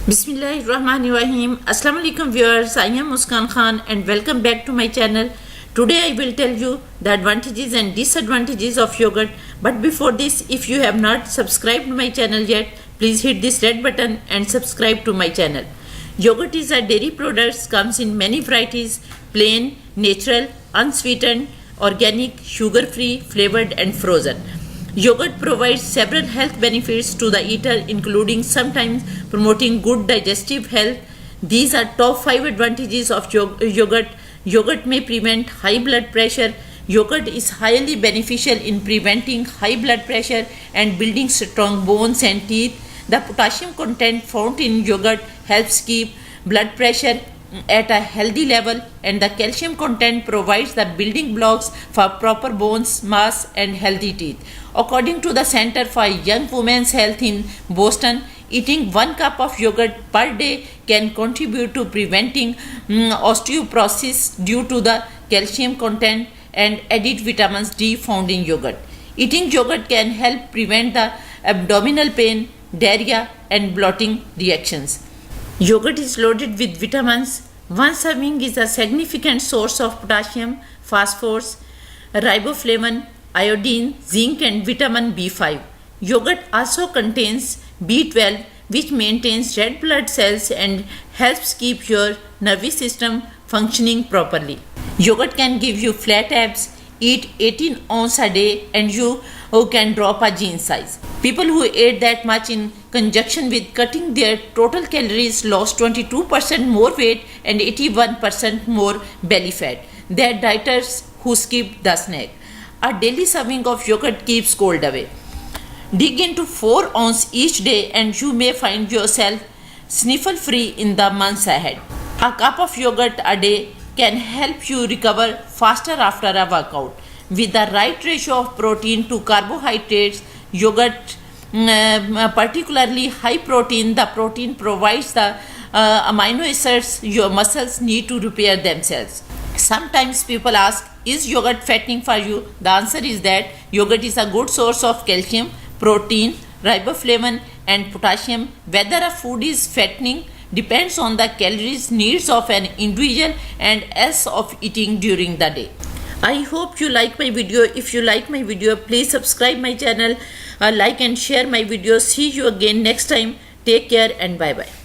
Bismillahirrahmanirrahim. Assalamu alaikum viewers. I am Muskan Khan and welcome back to my channel. Today I will tell you the advantages and disadvantages of yogurt. But before this, if you have not subscribed to my channel yet, please hit this red button and subscribe to my channel. Yogurt is a dairy product, comes in many varieties: plain, natural, unsweetened, organic, sugar-free, flavored and frozen. Yogurt provides several health benefits to the eater, including sometimes promoting good digestive health. These are top 5 advantages of yogurt. Yogurt may prevent high blood pressure. Yogurt is highly beneficial in preventing high blood pressure and building strong bones and teeth. The potassium content found in yogurt helps keep blood pressure at a healthy level, and the calcium content provides the building blocks for proper bones mass and healthy teeth. According to the Center for Young Women's Health in Boston, eating 1 cup of yogurt per day can contribute to preventing osteoporosis due to the calcium content and added vitamins D found in yogurt. Eating yogurt can help prevent the abdominal pain, diarrhea and bloating reactions. Yogurt is loaded with vitamins. One serving is a significant source of potassium, phosphorus, riboflavin, iodine, zinc and vitamin B5. Yogurt also contains B12, which maintains red blood cells and helps keep your nervous system functioning properly. Yogurt can give you flat abs. Eat 18 ounces a day and you can drop a jean size. People who ate that much in conjunction with cutting their total calories lost 22% more weight and 81% more belly fat than dieters who skipped the snack. A daily serving of yogurt keeps cold away. Dig into 4 ounces each day and you may find yourself sniffle free in the months ahead. A cup of yogurt a day can help you recover faster after a workout. With the right ratio of protein to carbohydrates, yogurt, particularly high protein, the protein provides the amino acids your muscles need to repair themselves. Sometimes people ask, is yogurt fattening for you? The answer is that yogurt is a good source of calcium, protein, riboflavin and potassium. Whether a food is fattening depends on the calories needs of an individual and else of eating during the day. I hope you like my video. If you like my video, please subscribe my channel, like and share my videos. See you again next time. Take care and bye bye.